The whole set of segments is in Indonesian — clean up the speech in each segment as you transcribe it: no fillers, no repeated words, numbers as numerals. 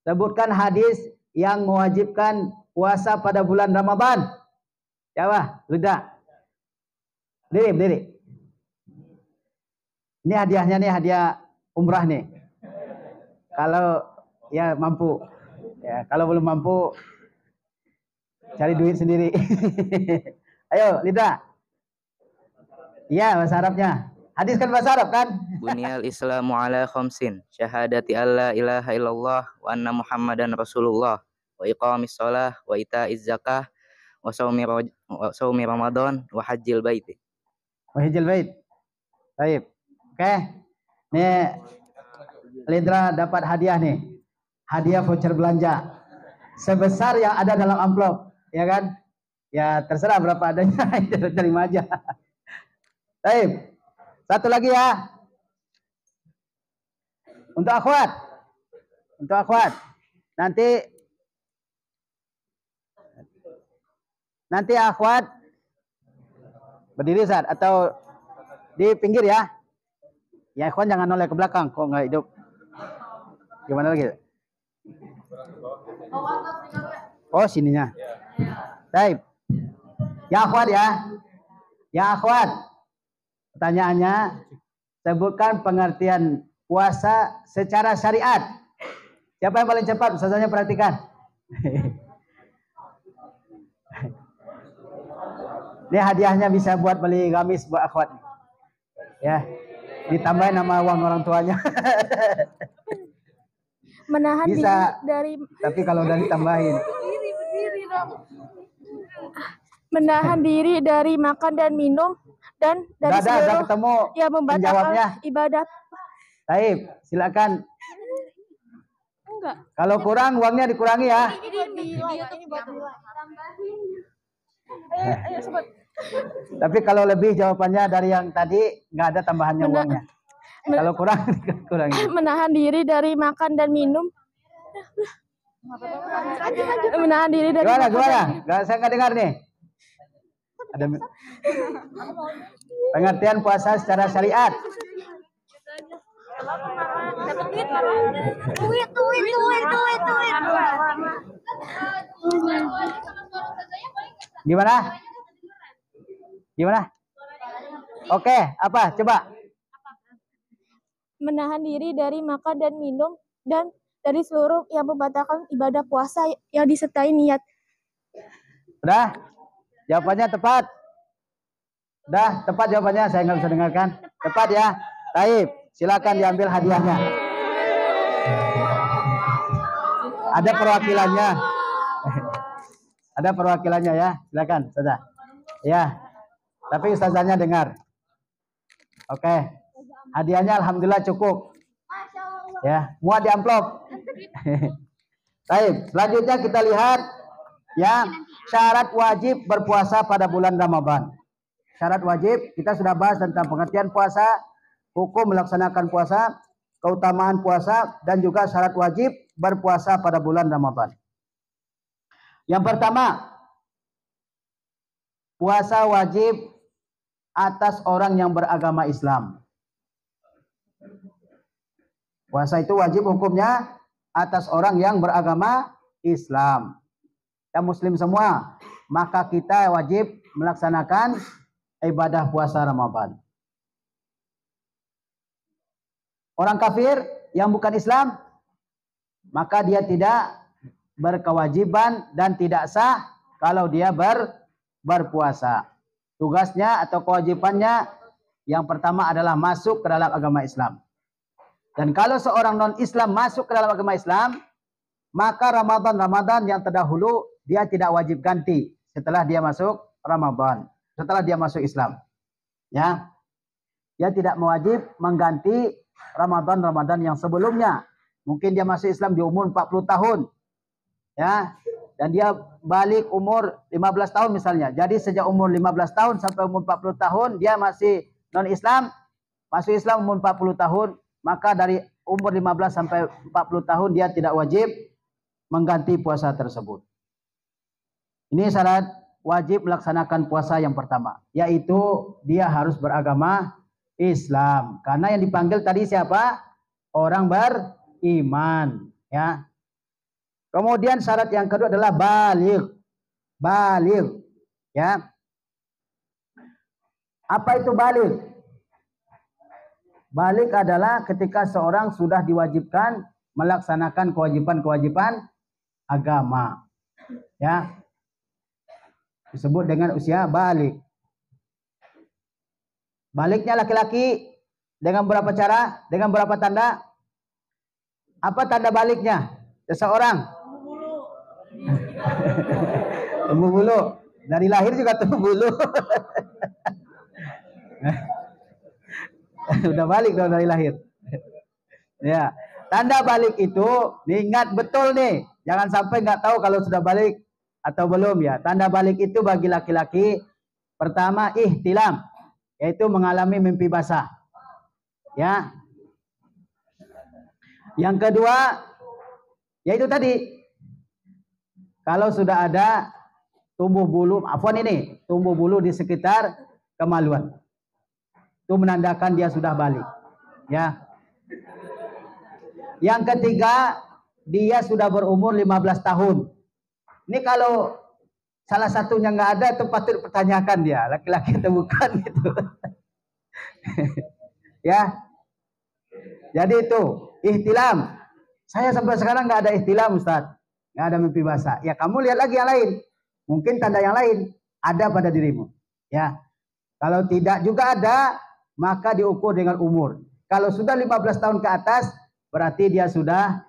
Sebutkan hadis yang mewajibkan puasa pada bulan Ramadan. Coba, Luda. Berdiri. Ini hadiahnya nih, hadiah umrah nih. Kalau ya mampu. Ya, kalau belum mampu cari duit sendiri. Ayo, Lida. Iya, bahasa Arabnya. Hadis kan bahasa Arab kan? Bunyal Islamu ala khamsin, syahadati alla ilaha illallah wa anna Muhammadan Rasulullah, wa iqamis shalah wa ita'iz zakah wa saumi Ramadan wa hajjil baiti. Wa hajjil bait. Baik. Oke. Nih Lindra dapat hadiah nih. Hadiah voucher belanja. Sebesar yang ada dalam amplop, ya kan? Ya terserah berapa adanya, terima aja. Baik. Satu lagi ya. Untuk akhwat. Nanti akhwat berdiri Ustaz atau di pinggir ya. Ya akhwat jangan noleh ke belakang, kok nggak hidup. Gimana lagi? Oh sininya. Baik. Ya akhwat ya. Ya akhwat. Pertanyaannya, sebutkan pengertian puasa secara syariat. Siapa yang paling cepat? Ustazanya perhatikan. Ini hadiahnya bisa buat beli gamis buat akhwat. Ya, ditambahin nama uang orang tuanya. Menahan bisa, diri dari. Tapi kalau udah ditambahin. Menahan diri dari makan dan minum dan dari seluruh ketemu yang membatalkan ibadah. Baik, silakan. Enggak. Kalau kurang uangnya dikurangi ya. Tapi kalau lebih jawabannya dari yang tadi nggak ada tambahannya uangnya. Kalau kurang kurangi. Menahan diri dari makan dan minum. Menahan diri dari. Gimana? Saya nggak dengar nih. Ada pengertian puasa secara syariat. Duit. Gimana? Oke, apa? Coba. Menahan diri dari makan dan minum dan dari seluruh yang membatalkan ibadah puasa yang disertai niat. Udah? Jawabannya tepat. Udah, tepat jawabannya. Saya nggak bisa dengarkan. Tepat ya. Baik, silakan diambil hadiahnya. Ada perwakilannya. Ada perwakilannya ya. Silakan, Ustazah. Ya. Tapi Ustazahnya dengar. Oke. Hadiahnya alhamdulillah cukup. Ya, muat di amplop. Baik, selanjutnya kita lihat ya, syarat wajib berpuasa pada bulan Ramadan. Syarat wajib, kita sudah bahas tentang pengertian puasa, hukum melaksanakan puasa, keutamaan puasa, dan juga syarat wajib berpuasa pada bulan Ramadan. Yang pertama, puasa wajib atas orang yang beragama Islam. Puasa itu wajib hukumnya atas orang yang beragama Islam. Kita muslim semua, maka kita wajib melaksanakan ibadah puasa Ramadan. Orang kafir yang bukan Islam, maka dia tidak berkewajiban dan tidak sah kalau dia berpuasa. Tugasnya atau kewajibannya yang pertama adalah masuk ke dalam agama Islam. Dan kalau seorang non-Islam masuk ke dalam agama Islam, maka Ramadan yang terdahulu dia tidak wajib ganti setelah dia masuk Ramadan, setelah dia masuk Islam. Ya. Dia tidak mewajib mengganti Ramadan yang sebelumnya. Mungkin dia masuk Islam di umur 40 tahun. Ya. Dan dia balik umur 15 tahun misalnya. Jadi sejak umur 15 tahun sampai umur 40 tahun dia masih non-Islam, masuk Islam umur 40 tahun, maka dari umur 15 sampai 40 tahun dia tidak wajib mengganti puasa tersebut. Ini syarat wajib melaksanakan puasa yang pertama, yaitu dia harus beragama Islam. Karena yang dipanggil tadi siapa? Orang beriman, ya. Kemudian syarat yang kedua adalah baligh. Baligh, ya. Apa itu baligh? Baligh adalah ketika seorang sudah diwajibkan melaksanakan kewajiban-kewajiban agama. Ya. Disebut dengan usia baligh. Balighnya laki-laki dengan berapa cara? Dengan berapa tanda? Apa tanda balighnya seseorang? Tumbuh bulu. Dari lahir juga tumbuh bulu. Udah balik dong dari lahir. Ya, tanda balik itu diingat betul nih. Jangan sampai nggak tahu kalau sudah balik atau belum ya. Tanda balik itu bagi laki-laki pertama ihtilam, yaitu mengalami mimpi basah. Ya. Yang kedua yaitu tadi kalau sudah ada tumbuh bulu, tumbuh bulu di sekitar kemaluan. Itu menandakan dia sudah balik. Ya. Yang ketiga, dia sudah berumur 15 tahun. Ini kalau salah satunya nggak ada, itu patut pertanyakan dia, laki-laki atau bukan gitu. Ya. Jadi itu ihtilam. Saya sampai sekarang nggak ada ihtilam, Ustaz. Nggak ada mimpi basah. Ya kamu lihat lagi yang lain. Mungkin tanda yang lain ada pada dirimu. Ya. Kalau tidak juga ada, maka diukur dengan umur. Kalau sudah 15 tahun ke atas, berarti dia sudah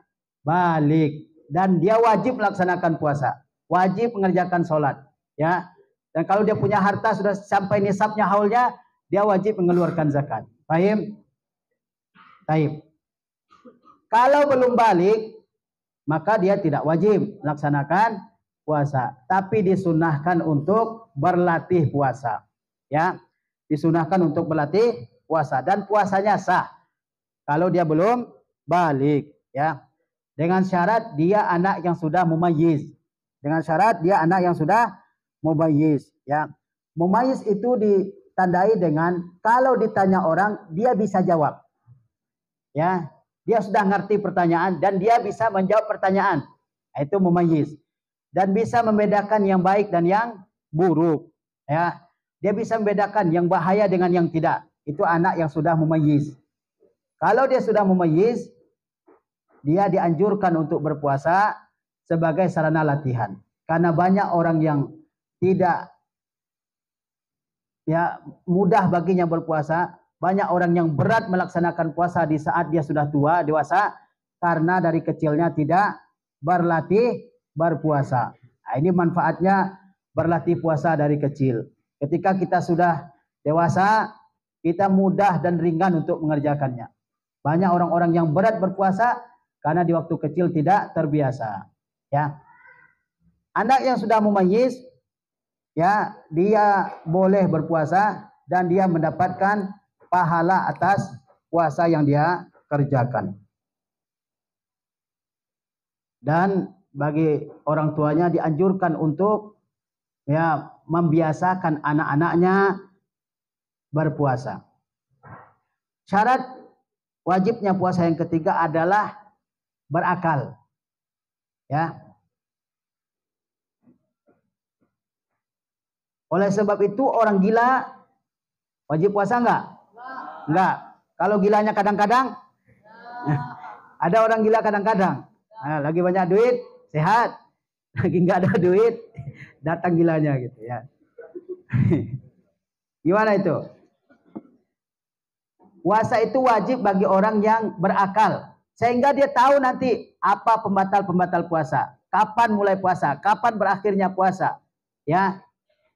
balik. Dan dia wajib melaksanakan puasa. Wajib mengerjakan sholat. Ya. Dan kalau dia punya harta sudah sampai nisabnya haulnya, dia wajib mengeluarkan zakat. Paham? Taib. Kalau belum balik, maka dia tidak wajib melaksanakan puasa. Tapi disunahkan untuk berlatih puasa. Ya. Disunahkan untuk berlatih puasa dan puasanya sah kalau dia belum balik, ya, dengan syarat dia anak yang sudah mumayyiz. Dengan syarat dia anak yang sudah mumayyiz, ya. Mumayyiz itu ditandai dengan kalau ditanya orang dia bisa jawab, ya, dia sudah ngerti pertanyaan dan dia bisa menjawab pertanyaan. Itu mumayyiz dan bisa membedakan yang baik dan yang buruk, ya. Dia bisa membedakan yang bahaya dengan yang tidak. Itu anak yang sudah mumayyiz. Kalau dia sudah mumayyiz, dia dianjurkan untuk berpuasa sebagai sarana latihan. Karena banyak orang yang tidak ya mudah baginya berpuasa, banyak orang yang berat melaksanakan puasa di saat dia sudah tua, dewasa, karena dari kecilnya tidak berlatih berpuasa. Nah, ini manfaatnya berlatih puasa dari kecil. Ketika kita sudah dewasa, kita mudah dan ringan untuk mengerjakannya. Banyak orang-orang yang berat berpuasa karena di waktu kecil tidak terbiasa. Ya, anak yang sudah mumayyiz, ya, dia boleh berpuasa dan dia mendapatkan pahala atas puasa yang dia kerjakan. Dan bagi orang tuanya dianjurkan untuk ya membiasakan anak-anaknya berpuasa. Syarat wajibnya puasa yang ketiga adalah berakal. Ya. Oleh sebab itu orang gila wajib puasa enggak? Enggak. Kalau gilanya kadang-kadang, ada orang gila kadang-kadang. Nah, lagi banyak duit, sehat. Lagi enggak ada duit, datang gilanya gitu ya. Gimana itu? Puasa itu wajib bagi orang yang berakal. Sehingga dia tahu nanti apa pembatal-pembatal puasa. Kapan mulai puasa, kapan berakhirnya puasa. Ya,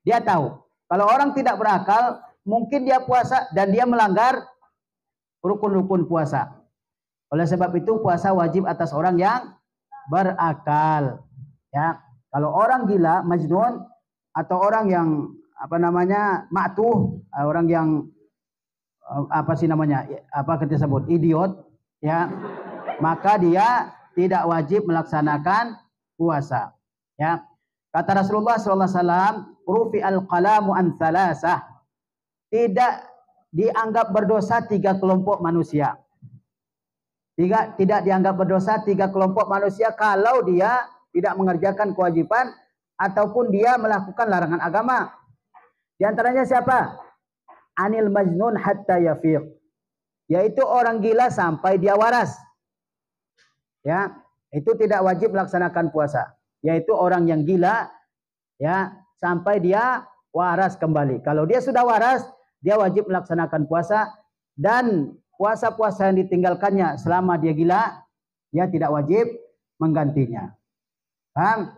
dia tahu. Kalau orang tidak berakal, mungkin dia puasa dan dia melanggar rukun-rukun puasa. Oleh sebab itu puasa wajib atas orang yang berakal. Ya, kalau orang gila, majnun, atau orang yang ma'tuh, orang yang kita sebut idiot, ya, maka dia tidak wajib melaksanakan puasa. Ya, kata Rasulullah SAW, rufi'al qalamu an thalathah, tidak dianggap berdosa 3 kelompok manusia. Tidak dianggap berdosa 3 kelompok manusia kalau dia tidak mengerjakan kewajiban ataupun dia melakukan larangan agama. Di antaranya siapa? Anil majnun hatta yafiq, yaitu orang gila sampai dia waras. Ya, itu tidak wajib melaksanakan puasa, yaitu orang yang gila ya sampai dia waras kembali. Kalau dia sudah waras, dia wajib melaksanakan puasa, dan puasa-puasa yang ditinggalkannya selama dia gila, dia tidak wajib menggantinya. Paham?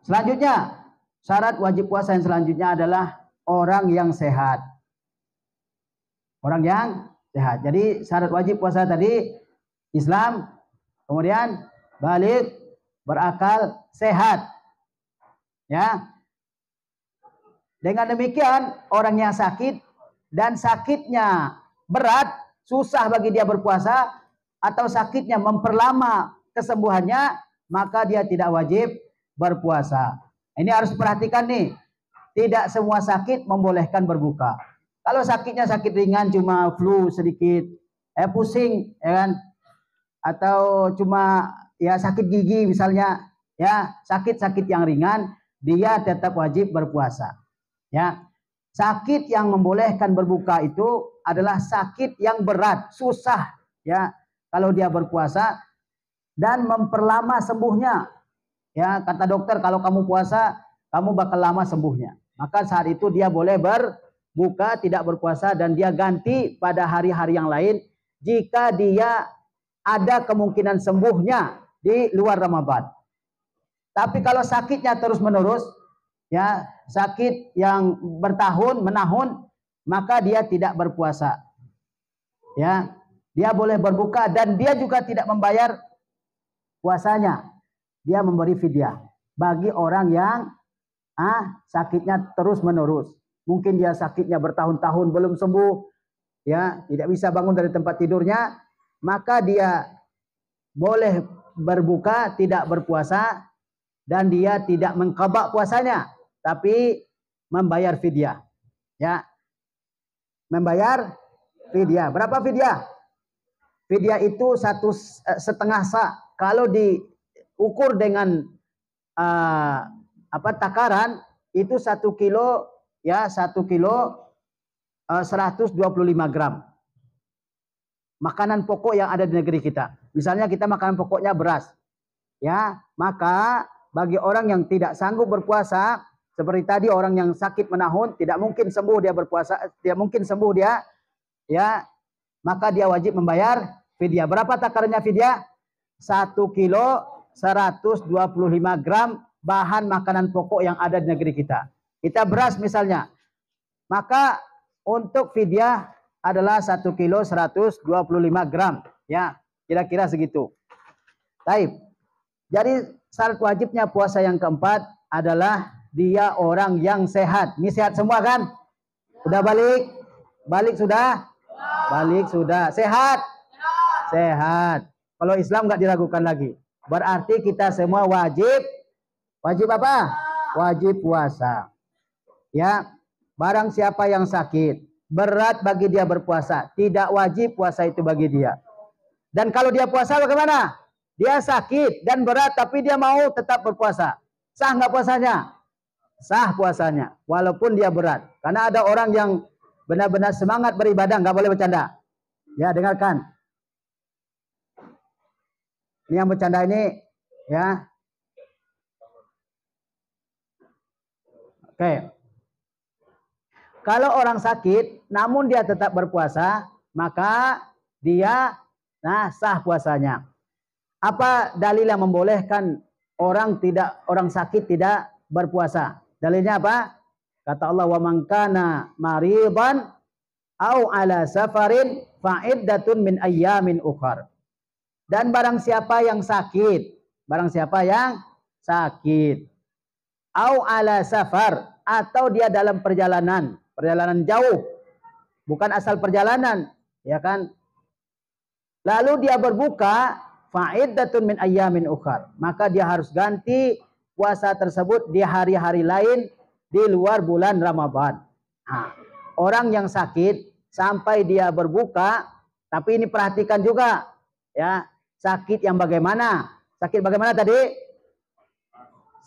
Selanjutnya, syarat wajib puasa yang selanjutnya adalah orang yang sehat. Orang yang sehat. Jadi syarat wajib puasa tadi Islam, kemudian balik, berakal, sehat. Ya. Dengan demikian, orang yang sakit dan sakitnya berat, susah bagi dia berpuasa, atau sakitnya memperlama kesembuhannya, maka dia tidak wajib berpuasa. Ini harus perhatikan nih. Tidak semua sakit membolehkan berbuka. Kalau sakitnya sakit ringan, cuma flu sedikit, pusing, ya kan? Atau cuma ya sakit gigi misalnya, ya sakit-sakit yang ringan, dia tetap wajib berpuasa. Ya, sakit yang membolehkan berbuka itu adalah sakit yang berat, susah, ya. Kalau dia berpuasa dan memperlama sembuhnya. Ya, kata dokter kalau kamu puasa, kamu bakal lama sembuhnya. Maka saat itu dia boleh berbuka, tidak berpuasa, dan dia ganti pada hari-hari yang lain jika dia ada kemungkinan sembuhnya di luar Ramadan. Tapi kalau sakitnya terus-menerus, ya, sakit yang bertahun menahun, maka dia tidak berpuasa. Ya, dia boleh berbuka dan dia juga tidak membayar puasanya. Dia memberi fidyah bagi orang yang sakitnya terus-menerus. Mungkin dia sakitnya bertahun-tahun belum sembuh, ya, tidak bisa bangun dari tempat tidurnya, maka dia boleh berbuka, tidak berpuasa, dan dia tidak mengqadha puasanya, tapi membayar fidyah. Ya. Membayar fidyah. Berapa fidyah? Fidyah itu 1,5 sa. Kalau diukur dengan takaran itu 1 kilo, ya, 1 kilo 125 gram. Makanan pokok yang ada di negeri kita. Misalnya kita makanan pokoknya beras. Ya, maka bagi orang yang tidak sanggup berpuasa, seperti tadi orang yang sakit menahun, tidak mungkin sembuh dia berpuasa, tidak mungkin sembuh dia, ya, maka dia wajib membayar fidyah. Berapa takarannya fidyah? 1 kilo 125 gram bahan makanan pokok yang ada di negeri kita. Kita beras misalnya, maka untuk fidyah adalah 1 kilo 125 gram. Ya, kira-kira segitu. Baik. Jadi syarat wajibnya puasa yang keempat adalah dia orang yang sehat. Ini sehat semua kan? Udah balik? Balik sudah? Balik sudah. Sehat? Sehat. Kalau Islam nggak diragukan lagi. Berarti kita semua wajib apa? Wajib puasa. Ya, barang siapa yang sakit, berat bagi dia berpuasa, tidak wajib puasa itu bagi dia. Dan kalau dia puasa bagaimana? Dia sakit dan berat tapi dia mau tetap berpuasa. Sah nggak puasanya? Sah puasanya, walaupun dia berat. Karena ada orang yang benar-benar semangat beribadah, nggak boleh bercanda. Ya, dengarkan. Ini yang bercanda ini, ya. Oke. Kalau orang sakit, namun dia tetap berpuasa, maka dia sah puasanya. Apa dalil yang membolehkan orang sakit tidak berpuasa? Dalilnya apa? Kata Allah, wa man kana maridan au ala safarin fa'iddatun min ayyamin ukhar. Dan barang siapa yang sakit, au ala safar, atau dia dalam perjalanan jauh, bukan asal perjalanan, ya kan? Lalu dia berbuka, fa'iddatun min ayyamin ukhar, maka dia harus ganti puasa tersebut di hari-hari lain di luar bulan Ramadan. Nah, orang yang sakit sampai dia berbuka Tapi ini perhatikan juga, ya, sakit yang bagaimana? Sakit bagaimana tadi?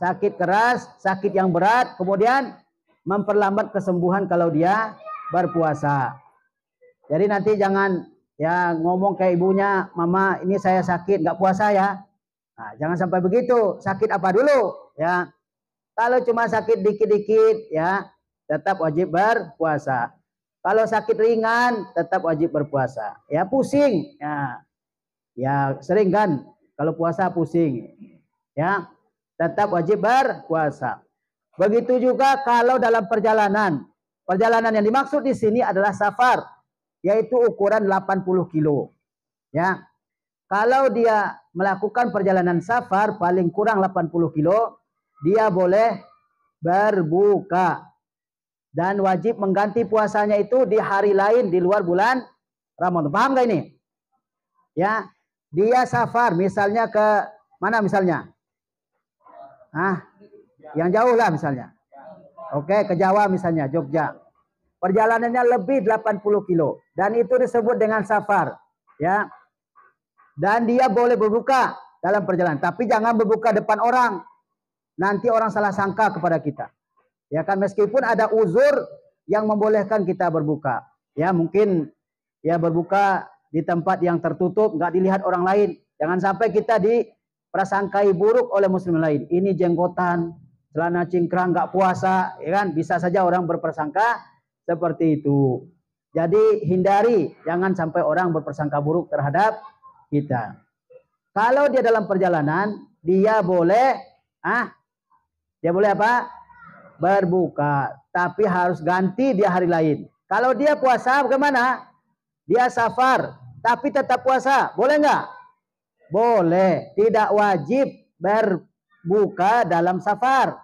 Sakit keras, sakit yang berat, kemudian memperlambat kesembuhan kalau dia berpuasa. Jadi nanti jangan ya ngomong kayak ibunya, mama ini saya sakit nggak puasa ya. Nah, jangan sampai begitu. Sakit apa dulu? Ya, kalau cuma sakit dikit-dikit, ya tetap wajib berpuasa. Kalau sakit ringan, tetap wajib berpuasa. Ya pusing, ya sering kan? Kalau puasa pusing, ya tetap wajib berpuasa. Begitu juga kalau dalam perjalanan. Perjalanan yang dimaksud di sini adalah safar, yaitu ukuran 80 kilo. Ya, kalau dia melakukan perjalanan safar paling kurang 80 kilo, dia boleh berbuka. Dan wajib mengganti puasanya itu di hari lain di luar bulan Ramadan. Paham gak ini? Ya, dia safar misalnya ke mana misalnya? Yang jauh lah misalnya. Oke, ke Jawa misalnya, Jogja. Perjalanannya lebih 80 kilo. Dan itu disebut dengan safar. Ya. Dan dia boleh berbuka dalam perjalanan. Tapi jangan berbuka depan orang. Nanti orang salah sangka kepada kita. Ya kan, meskipun ada uzur yang membolehkan kita berbuka. Ya mungkin ya berbuka di tempat yang tertutup, nggak dilihat orang lain. Jangan sampai kita diprasangkai buruk oleh muslim lain. Ini jenggotan, celana cingkrang, nggak puasa, ya kan? Bisa saja orang berprasangka seperti itu. Jadi hindari, jangan sampai orang berprasangka buruk terhadap kita. Kalau dia dalam perjalanan, dia boleh apa? Berbuka, tapi harus ganti di hari lain. Kalau dia puasa bagaimana? Dia safar, tapi tetap puasa, boleh nggak? Boleh, tidak wajib berbuka dalam safar.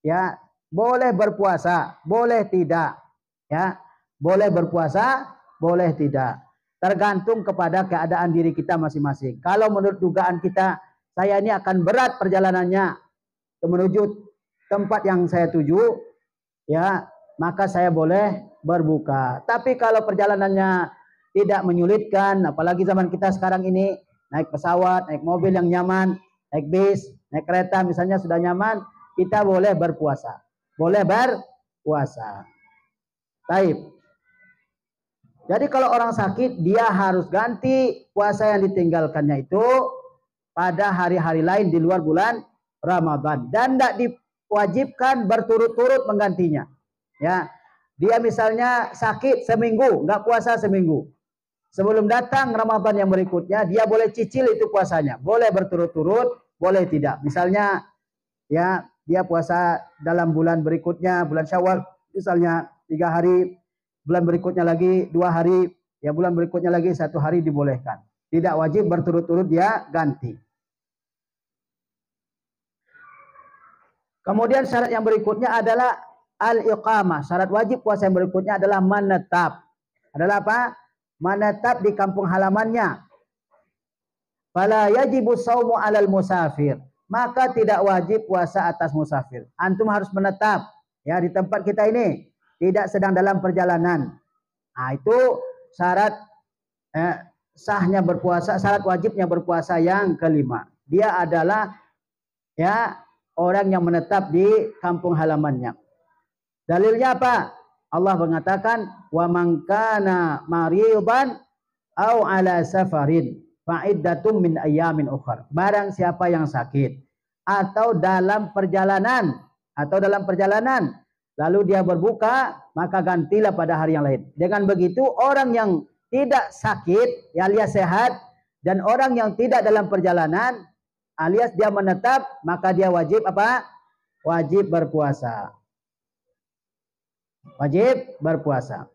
Ya, boleh berpuasa, boleh tidak. Ya, boleh berpuasa, boleh tidak. Tergantung kepada keadaan diri kita masing-masing. Kalau menurut dugaan kita, saya ini akan berat perjalanannya menuju tempat yang saya tuju, ya, maka saya boleh berbuka. Tapi kalau perjalanannya tidak menyulitkan, apalagi zaman kita sekarang ini, naik pesawat, naik mobil yang nyaman, naik bis, naik kereta misalnya sudah nyaman, kita boleh berpuasa. Boleh berpuasa. Baik. Jadi kalau orang sakit, dia harus ganti puasa yang ditinggalkannya itu pada hari-hari lain di luar bulan Ramadan. Dan tidak diwajibkan berturut-turut menggantinya. Ya, dia misalnya sakit seminggu, nggak puasa seminggu. Sebelum datang Ramadan yang berikutnya, dia boleh cicil itu puasanya. Boleh berturut-turut, boleh tidak. Misalnya, ya dia puasa dalam bulan berikutnya, bulan Syawal, misalnya 3 hari, bulan berikutnya lagi 2 hari, ya bulan berikutnya lagi 1 hari dibolehkan. Tidak wajib berturut-turut dia ganti. Kemudian syarat yang berikutnya adalah al-iqamah. Syarat wajib puasa yang berikutnya adalah menetap. Adalah apa? Menetap di kampung halamannya. Fala yajibu shaumu 'alal musafir. Maka tidak wajib puasa atas musafir. Antum harus menetap ya di tempat kita ini, tidak sedang dalam perjalanan. Nah, itu syarat sahnya berpuasa, syarat wajibnya berpuasa yang kelima. Dia adalah ya orang yang menetap di kampung halamannya. Dalilnya apa? Allah mengatakan, wa man kana maridan au ala safarin fa'iddatum min ayyamin ukhra. Barang siapa yang sakit atau dalam perjalanan lalu dia berbuka, maka gantilah pada hari yang lain. Dengan begitu orang yang tidak sakit ya alias sehat, dan orang yang tidak dalam perjalanan alias dia menetap, maka dia wajib apa? Wajib berpuasa. Wajib berpuasa.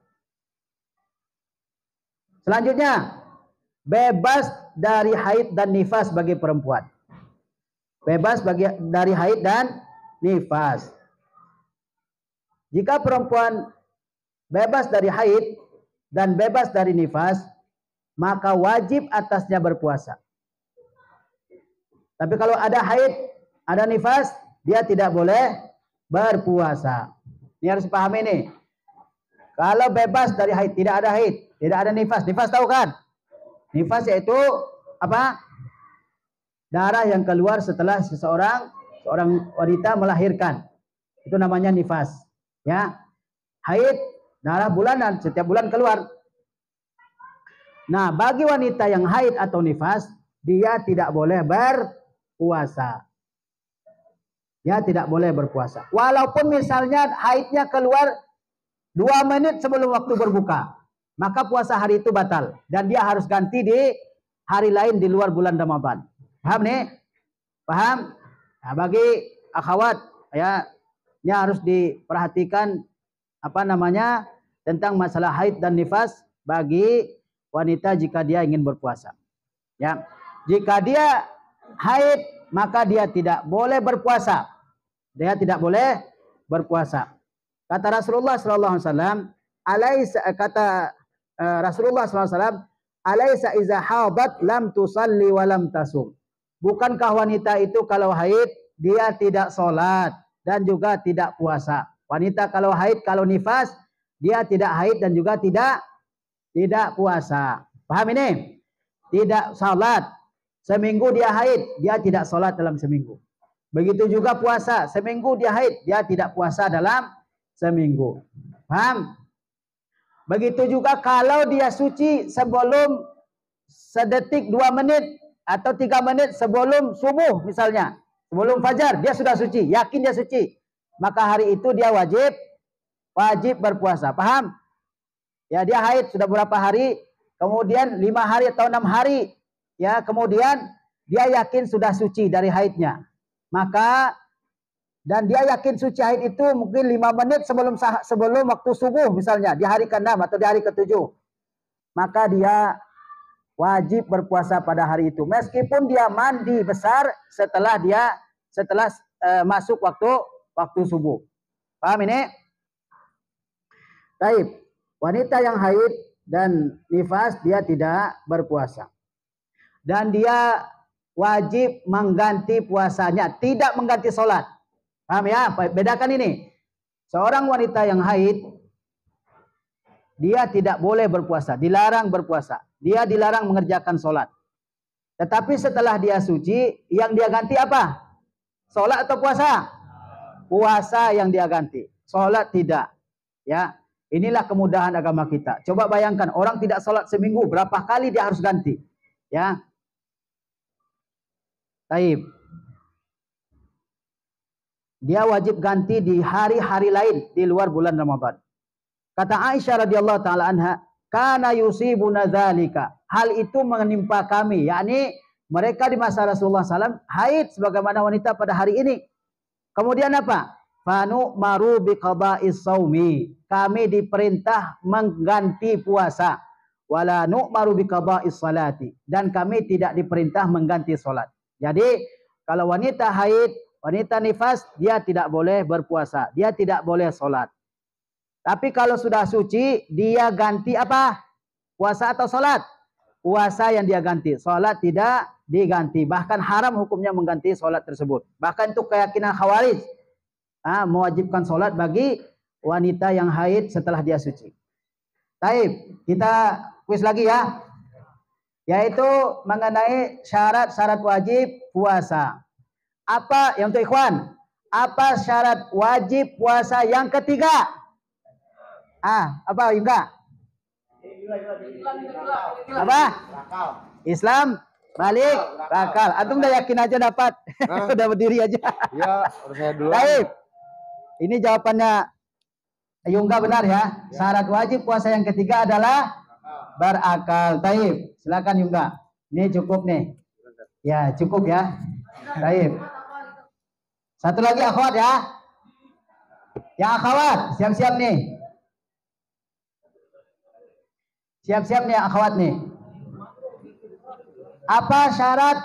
Selanjutnya, bebas dari haid dan nifas bagi perempuan. Bebas dari haid dan nifas. Jika perempuan bebas dari haid dan bebas dari nifas, maka wajib atasnya berpuasa. Tapi kalau ada haid, ada nifas, dia tidak boleh berpuasa. Ini harus paham ini. Kalau bebas dari haid, tidak ada haid, tidak ada nifas. Nifas tahu kan? Nifas yaitu apa? Darah yang keluar setelah seorang wanita melahirkan. Itu namanya nifas. Ya. Haid, darah bulanan setiap bulan keluar. Nah, bagi wanita yang haid atau nifas, dia tidak boleh berpuasa. Ya, tidak boleh berpuasa. Walaupun misalnya haidnya keluar 2 menit sebelum waktu berbuka, maka puasa hari itu batal. Dan dia harus ganti di hari lain di luar bulan Ramadan. Paham nih? Paham? Nah, bagi akhwat, ya, ini harus diperhatikan tentang masalah haid dan nifas bagi wanita jika dia ingin berpuasa. Ya, jika dia haid maka dia tidak boleh berpuasa. Dia tidak boleh berpuasa. Kata Rasulullah sallallahu alaihi wasallam, Rasulullah sallallahu alaihi wasallam, "Alaisa iza hadat lam tusalli wa lam tasum." Bukankah wanita itu kalau haid dia tidak sholat dan juga tidak puasa? Wanita kalau haid, kalau nifas, dia tidak haid dan juga tidak puasa. Paham ini? Tidak sholat. Seminggu dia haid, dia tidak sholat dalam seminggu. Begitu juga puasa. Seminggu dia haid, dia tidak puasa dalam seminggu. Paham? Begitu juga kalau dia suci sebelum sedetik, 2 menit atau 3 menit sebelum subuh misalnya. Sebelum fajar dia sudah suci, yakin dia suci. Maka hari itu dia wajib berpuasa. Paham? Ya, dia haid sudah berapa hari, kemudian 5 hari atau 6 hari, ya, kemudian dia yakin sudah suci dari haidnya. Maka dan dia yakin suci haid itu mungkin 5 menit sebelum waktu subuh misalnya, di hari ke-6 atau di hari ke-7. Maka dia wajib berpuasa pada hari itu meskipun dia mandi besar setelah masuk waktu subuh. Paham ini? Baik. Wanita yang haid dan nifas dia tidak berpuasa. Dan dia wajib mengganti puasanya, tidak mengganti sholat. Paham ya? Bedakan ini. Seorang wanita yang haid, dia tidak boleh berpuasa, dilarang berpuasa. Dia dilarang mengerjakan sholat. Tetapi setelah dia suci, yang dia ganti apa? Sholat atau puasa? Puasa yang dia ganti. Sholat tidak. Ya, inilah kemudahan agama kita. Coba bayangkan, orang tidak sholat seminggu, berapa kali dia harus ganti? Ya. Taib. Dia wajib ganti di hari-hari lain di luar bulan Ramadan. Kata Aisyah radhiyallahu taala anha, "Kana yusibuna dzalika." Hal itu menimpa kami, yakni mereka di masa Rasulullah SAW haid sebagaimana wanita pada hari ini. Kemudian apa? Fanu maru biqada'is saumi. Kami diperintah mengganti puasa. Wala nu'maru biqada'is salati. Dan kami tidak diperintah mengganti salat. Jadi kalau wanita haid, wanita nifas, dia tidak boleh berpuasa, dia tidak boleh salat. Tapi kalau sudah suci, dia ganti apa? Puasa atau salat? Puasa yang dia ganti, salat tidak diganti. Bahkan haram hukumnya mengganti salat tersebut. Bahkan itu keyakinan Khawarij, mewajibkan salat bagi wanita yang haid setelah dia suci. Taib, kita kuis lagi ya. Yaitu mengenai syarat-syarat wajib puasa. Apa yang untuk ikhwan? Apa syarat wajib puasa yang ketiga? Apa enggak? Apa? Islam, balik, bakal. Antum udah yakin aja dapat. Udah berdiri aja. Iya, harus saya dulu. Taib. Ini jawabannya Yungga benar ya. Syarat wajib puasa yang ketiga adalah berakal. Taib. Silakan Yungga. Ini cukup nih. Ya, cukup ya. Taib. Satu lagi akhwat ya. Yang akhwat, siap-siap nih. Siap-siap nih akhwat nih. Apa syarat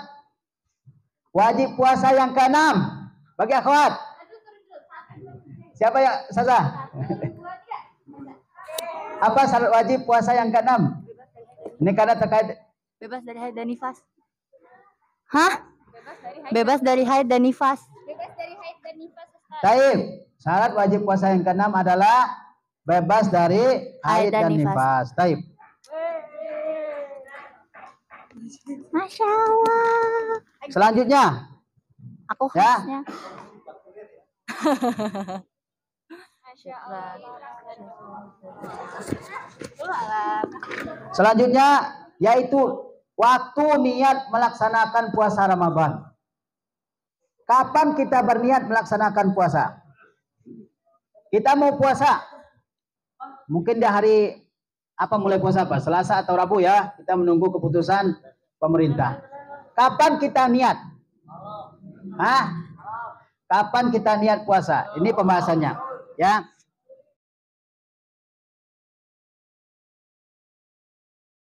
wajib puasa yang ke-6 bagi akhwat? Siapa ya, Saza? Apa syarat wajib puasa yang ke-6? Ini karena terkait bebas dari haid dan nifas. Hah? Bebas dari haid dan nifas. Bebas dari haid dan nifas. Taib. Syarat wajib puasa yang ke-6 adalah bebas dari haid dan nifas. Taib. Masya Allah. Selanjutnya, Aku Ya. khasnya. selanjutnya yaitu waktu niat melaksanakan puasa Ramadan. Kapan kita berniat melaksanakan puasa? Kita mau puasa. Mungkin di hari apa mulai puasa apa? Selasa atau Rabu ya. Kita menunggu keputusan pemerintah. Kapan kita niat? Hah? Kapan kita niat puasa? Ini pembahasannya, ya.